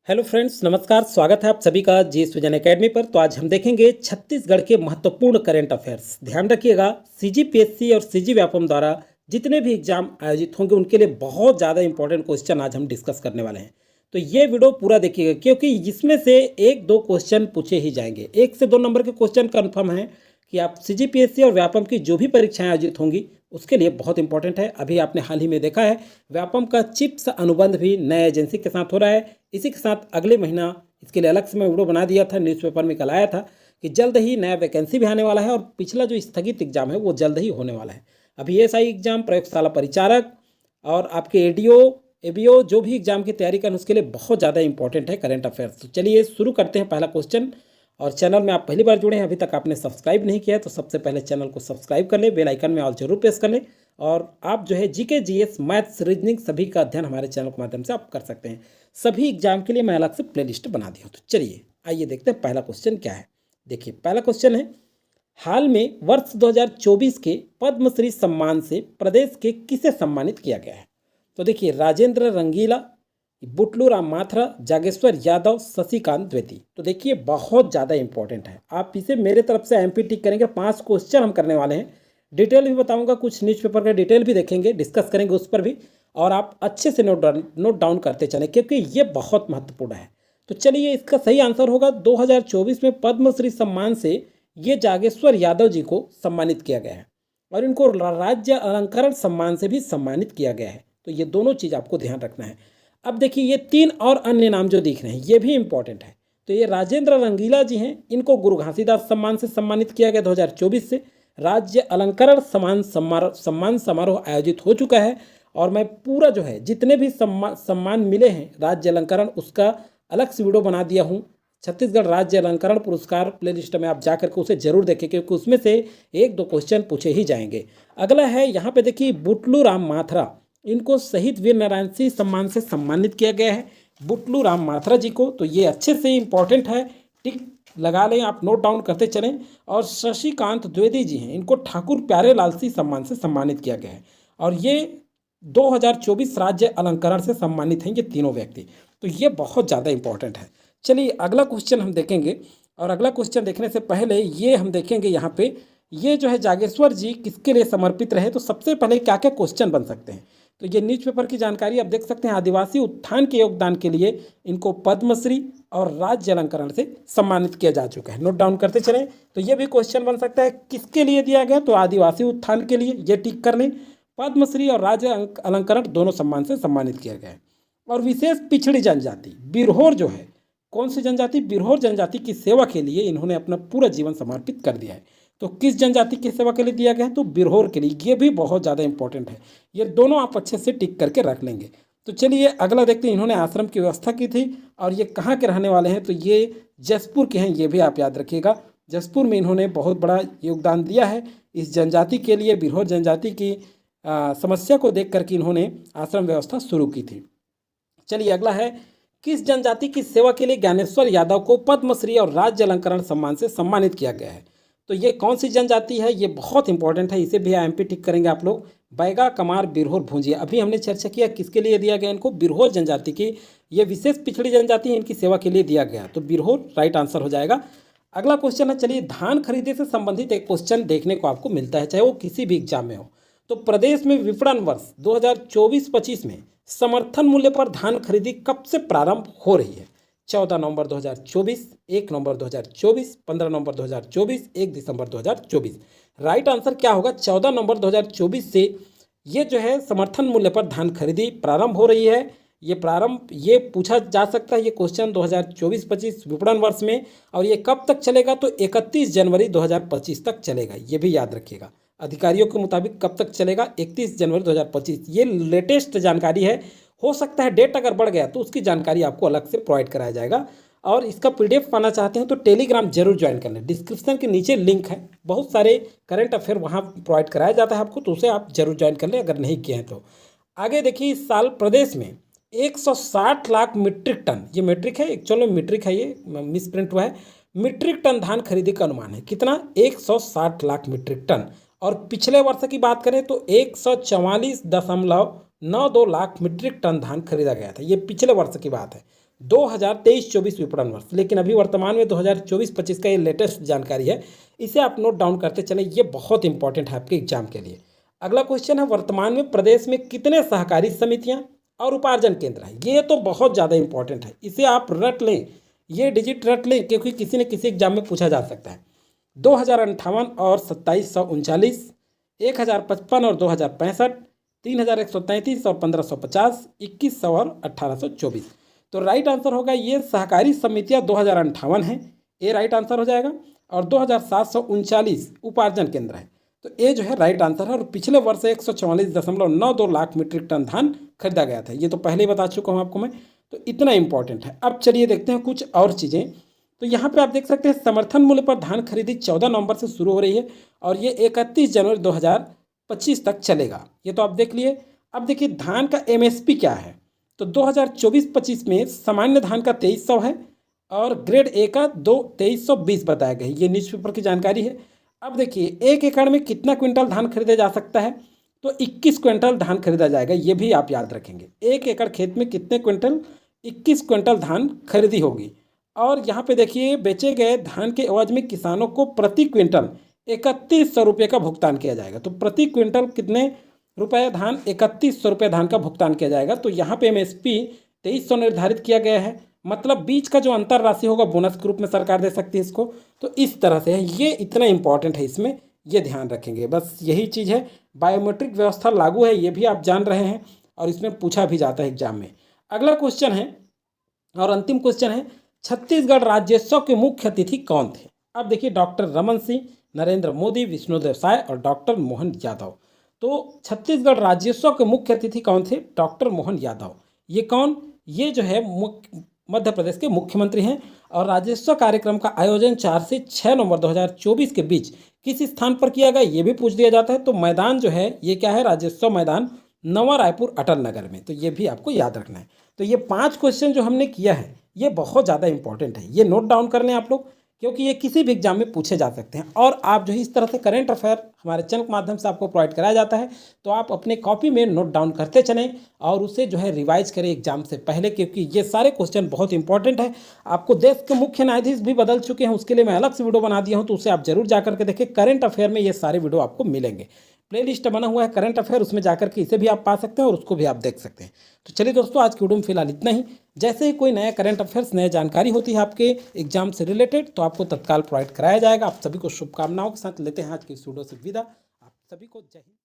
Hello friends, नमस्कार। स्वागत है आप सभी का जीएस विजन एकेडमी पर। तो आज हम देखेंगे छत्तीसगढ़ के महत्वपूर्ण करंट अफेयर्स। ध्यान रखिएगा, सीजीपीएससी और सीजी व्यापम द्वारा जितने भी एग्जाम आयोजित होंगे उनके लिए बहुत ज़्यादा इंपॉर्टेंट क्वेश्चन आज हम डिस्कस करने वाले हैं। तो ये वीडियो पूरा देखिएगा, क्योंकि इसमें से एक दो क्वेश्चन पूछे ही जाएंगे। 1 से 2 नंबर के क्वेश्चन कन्फर्म है कि आप सीजीपीएससी और व्यापम की जो भी परीक्षाएं आयोजित होंगी उसके लिए बहुत इंपॉर्टेंट है। अभी आपने हाल ही में देखा है, व्यापम का चिप्स अनुबंध भी नए एजेंसी के साथ हो रहा है। इसी के साथ अगले महीना इसके लिए अलग से मैं वीडियो बना दिया था, न्यूज़पेपर में कल आया था कि जल्द ही नया वैकेंसी भी आने वाला है और पिछला जो स्थगित एग्जाम है वो जल्द ही होने वाला है। अभी एएसआई एग्जाम, प्रयोगशाला परिचारक और आपके एडीओ एबीओ जो भी एग्जाम की तैयारी करें उसके लिए बहुत ज़्यादा इंपॉर्टेंट है करंट अफेयर्स। तो चलिए शुरू करते हैं पहला क्वेश्चन। और चैनल में आप पहली बार जुड़े हैं, अभी तक आपने सब्सक्राइब नहीं किया है तो सबसे पहले चैनल को सब्सक्राइब कर ले, बेल आइकन में ऑल जरूर प्रेस कर ले। और आप जो है जीके, जीएस, मैथ्स, रीजनिंग सभी का अध्ययन हमारे चैनल के माध्यम से आप कर सकते हैं। सभी एग्जाम के लिए मैं अलग से प्लेलिस्ट बना दिया हूँ। तो चलिए आइए देखते हैं पहला क्वेश्चन क्या है। देखिए पहला क्वेश्चन है, हाल में वर्ष 2024 के पद्मश्री सम्मान से प्रदेश के किसे सम्मानित किया गया है? तो देखिए, राजेंद्र रंगीला, बुटलू राम माथुर, जागेश्वर यादव, शशिकांत द्विवेदी। तो देखिए बहुत ज़्यादा इंपॉर्टेंट है, आप इसे मेरे तरफ से एमपी टिक करेंगे। 5 क्वेश्चन हम करने वाले हैं, डिटेल भी बताऊंगा, कुछ न्यूज़पेपर का डिटेल भी देखेंगे, डिस्कस करेंगे उस पर भी। और आप अच्छे से नोट डाउन करते चलें क्योंकि ये बहुत महत्वपूर्ण है। तो चलिए, इसका सही आंसर होगा 2024 में पद्मश्री सम्मान से ये जागेश्वर यादव जी को सम्मानित किया गया है और इनको राज्य अलंकरण सम्मान से भी सम्मानित किया गया है। तो ये दोनों चीज़ आपको ध्यान रखना है। अब देखिए, ये 3 और अन्य नाम जो दिख रहे हैं ये भी इंपॉर्टेंट है। तो ये राजेंद्र रंगीला जी हैं, इनको गुरु घासीदास सम्मान से सम्मानित किया गया 2024 से। राज्य अलंकरण सम्मान समारोह आयोजित हो चुका है और मैं पूरा जो है जितने भी सम्मान मिले हैं राज्य अलंकरण, उसका अलग से वीडियो बना दिया हूँ। छत्तीसगढ़ राज्य अलंकरण पुरस्कार प्लेलिस्ट में आप जाकर के उसे जरूर देखें, क्योंकि उसमें से 1-2 क्वेश्चन पूछे ही जाएंगे। अगला है यहाँ पे देखिए, बुटलू राम माथुर, इनको शहीद वीर नारायण सिंह सम्मान से सम्मानित किया गया है, बुटलू राम माथुर जी को। तो ये अच्छे से इंपॉर्टेंट है, टिक लगा लें, आप नोट डाउन करते चलें। और शशिकांत द्विवेदी जी हैं, इनको ठाकुर प्यारे लाल सिंह सम्मान से सम्मानित किया गया है और ये 2024 राज्य अलंकरण से सम्मानित हैं ये तीनों व्यक्ति। तो ये बहुत ज़्यादा इंपॉर्टेंट है। चलिए अगला क्वेश्चन हम देखेंगे, और अगला क्वेश्चन देखने से पहले ये हम देखेंगे यहाँ पे, ये जो है जागेश्वर जी किसके लिए समर्पित रहे। तो सबसे पहले क्या क्या क्वेश्चन बन सकते हैं, तो ये न्यूज़पेपर की जानकारी आप देख सकते हैं। आदिवासी उत्थान के योगदान के लिए इनको पद्मश्री और राज्य अलंकरण से सम्मानित किया जा चुका है। नोट डाउन करते चलें। तो ये भी क्वेश्चन बन सकता है, किसके लिए दिया गया, तो आदिवासी उत्थान के लिए, ये टिक कर लें। पद्मश्री और राज्य अलंकरण दोनों सम्मान से सम्मानित किया गया है। और विशेष पिछड़ी जनजाति बिरहोर जो है, कौन सी जनजाति, बिरहोर जनजाति की सेवा के लिए इन्होंने अपना पूरा जीवन समर्पित कर दिया है। तो किस जनजाति की सेवा के लिए दिया गया है, तो बिरहोर के लिए। ये भी बहुत ज़्यादा इंपॉर्टेंट है, ये दोनों आप अच्छे से टिक करके रख लेंगे। तो चलिए अगला देखते हैं, इन्होंने आश्रम की व्यवस्था की थी और ये कहाँ के रहने वाले हैं, तो ये जसपुर के हैं। ये भी आप याद रखिएगा, जसपुर में इन्होंने बहुत बड़ा योगदान दिया है इस जनजाति के लिए। बिरहोर जनजाति की समस्या को देख करके इन्होंने आश्रम व्यवस्था शुरू की थी। चलिए अगला है, किस जनजाति की सेवा के लिए ज्ञानेश्वर यादव को पद्मश्री और राज्य अलंकरण सम्मान से सम्मानित किया गया है। तो ये कौन सी जनजाति है, ये बहुत इंपॉर्टेंट है, इसे भी एमपी टिक करेंगे आप लोग। बैगा, कमार, बिरहोर, भूंजिया। अभी हमने चर्चा किया किसके लिए दिया गया इनको, बिरहोर जनजाति की। ये विशेष पिछड़ी जनजाति है, इनकी सेवा के लिए दिया गया, तो बिरहोर राइट आंसर हो जाएगा। अगला क्वेश्चन है, चलिए धान खरीदे से संबंधित एक क्वेश्चन देखने को आपको मिलता है, चाहे वो किसी भी एग्जाम में हो। तो प्रदेश में विपणन वर्ष 2024-25 में समर्थन मूल्य पर धान खरीदी कब से प्रारंभ हो रही है? 14 नवंबर 2024, 1 नवंबर 2024, 15 नवंबर 2024, 1 दिसंबर 2024। राइट आंसर क्या होगा? 14 नवंबर 2024 से ये जो है समर्थन मूल्य पर धान खरीदी प्रारंभ हो रही है। ये पूछा जा सकता है ये क्वेश्चन 2024-25 विपणन वर्ष में, और ये कब तक चलेगा, तो 31 जनवरी 2025 तक चलेगा। ये भी याद रखिएगा, अधिकारियों के मुताबिक कब तक चलेगा, 31 जनवरी 2025। ये लेटेस्ट जानकारी है, हो सकता है डेट अगर बढ़ गया तो उसकी जानकारी आपको अलग से प्रोवाइड कराया जाएगा। और इसका पीडीएफ पाना चाहते हैं तो टेलीग्राम जरूर ज्वाइन कर लें, डिस्क्रिप्शन के नीचे लिंक है, बहुत सारे करंट अफेयर वहाँ प्रोवाइड कराया जाता है आपको, तो उसे आप जरूर ज्वाइन कर लें अगर नहीं किए हैं तो। आगे देखिए, इस साल प्रदेश में 160 लाख मीट्रिक टन, ये मीट्रिक है, एक्चुअल में मीट्रिक है, ये मिस प्रिंट हुआ है, मीट्रिक टन धान खरीदी का अनुमान है। कितना? 160 लाख मीट्रिक टन। और पिछले वर्ष की बात करें तो 144.92 लाख मीट्रिक टन धान खरीदा गया था, ये पिछले वर्ष की बात है। 2023-24 विपणन वर्ष, लेकिन अभी वर्तमान में 2024-25 का ये लेटेस्ट जानकारी है। इसे आप नोट डाउन करते चलें, ये बहुत इंपॉर्टेंट है आपके एग्जाम के लिए। अगला क्वेश्चन है, वर्तमान में प्रदेश में कितने सहकारी समितियां और उपार्जन केंद्र हैं? ये तो बहुत ज़्यादा इंपॉर्टेंट है, इसे आप रट लें, ये डिजिट रट लें, क्योंकि किसी न किसी एग्जाम में पूछा जा सकता है। 2058 और 2739, 1055 और 2065, 3133 और 1550, 2100 और 1824। तो राइट आंसर होगा ये सहकारी समितियां 2058 है, ये राइट आंसर हो जाएगा। और 2739 उपार्जन केंद्र है, तो ये जो है राइट आंसर है। और पिछले वर्ष 144.92 लाख मीट्रिक टन धान खरीदा गया था, ये तो पहले ही बता चुका हूँ आपको मैं, तो इतना इंपॉर्टेंट है। अब चलिए देखते हैं कुछ और चीज़ें। तो यहाँ पे आप देख सकते हैं समर्थन मूल्य पर धान खरीदी 14 नवंबर से शुरू हो रही है और ये 31 जनवरी 2025 तक चलेगा, ये तो आप देख लिए। अब देखिए धान का एमएसपी क्या है, तो 2024-25 में सामान्य धान का 2300 है और ग्रेड ए का 2320 बताया गया है, ये न्यूज़पेपर की जानकारी है। अब देखिए 1 एकड़ में कितना क्विंटल धान खरीदा जा सकता है, तो 21 क्विंटल धान खरीदा जाएगा, ये भी आप याद रखेंगे। 1 एकड़ खेत में कितने क्विंटल, 21 क्विंटल धान खरीदी होगी। और यहाँ पे देखिए बेचे गए धान के एवज में किसानों को प्रति क्विंटल 3100 रुपये का भुगतान किया जाएगा। तो प्रति क्विंटल कितने रुपये धान, 3100 रुपये धान का भुगतान किया जाएगा। तो यहाँ पे एमएसपी 2300 निर्धारित किया गया है, मतलब बीच का जो अंतर राशि होगा बोनस के रूप में सरकार दे सकती है इसको। तो इस तरह से है, ये इतना इंपॉर्टेंट है, इसमें ये ध्यान रखेंगे, बस यही चीज़ है। बायोमेट्रिक व्यवस्था लागू है, ये भी आप जान रहे हैं और इसमें पूछा भी जाता है एग्जाम में। अगला क्वेश्चन है और अंतिम क्वेश्चन है, छत्तीसगढ़ राज्योत्सव के मुख्य अतिथि कौन थे? अब देखिए डॉक्टर रमन सिंह, नरेंद्र मोदी, विष्णुदेव साय और डॉक्टर मोहन यादव। तो छत्तीसगढ़ राज्योत्सव के मुख्य अतिथि कौन थे? डॉक्टर मोहन यादव। ये कौन? ये जो है मध्य प्रदेश के मुख्यमंत्री हैं। और राज्योत्सव कार्यक्रम का आयोजन 4 से 6 नवंबर 2024 के बीच किस स्थान पर किया गया, ये भी पूछ दिया जाता है। तो मैदान जो है ये क्या है, राज्योत्सव मैदान नवा रायपुर अटल नगर में, तो ये भी आपको याद रखना है। तो ये 5 क्वेश्चन जो हमने किया है ये बहुत ज़्यादा इंपॉर्टेंट है, ये नोट डाउन कर लें आप लोग, क्योंकि ये किसी भी एग्जाम में पूछे जा सकते हैं। और आप जो है इस तरह से करेंट अफेयर हमारे चैनल के माध्यम से आपको प्रोवाइड कराया जाता है, तो आप अपने कॉपी में नोट डाउन करते चलें और उसे जो है रिवाइज करें एग्जाम से पहले, क्योंकि ये सारे क्वेश्चन बहुत इंपॉर्टेंट है। आपको देश के मुख्य न्यायाधीश भी बदल चुके हैं, उसके लिए मैं अलग से वीडियो बना दिया हूँ, तो उसे आप जरूर जाकर के देखें। करेंट अफेयर में ये सारे वीडियो आपको मिलेंगे, प्लेलिस्ट बना हुआ है करंट अफेयर, उसमें जाकर के इसे भी आप पा सकते हैं और उसको भी आप देख सकते हैं। तो चलिए दोस्तों, आज की वीडियो में फिलहाल इतना ही। जैसे ही कोई नया करंट अफेयर्स, नई जानकारी होती है आपके एग्जाम से रिलेटेड, तो आपको तत्काल प्रोवाइड कराया जाएगा। आप सभी को शुभकामनाओं के साथ लेते हैं आज की इस वीडियो से विदा। आप सभी को जय हिंद।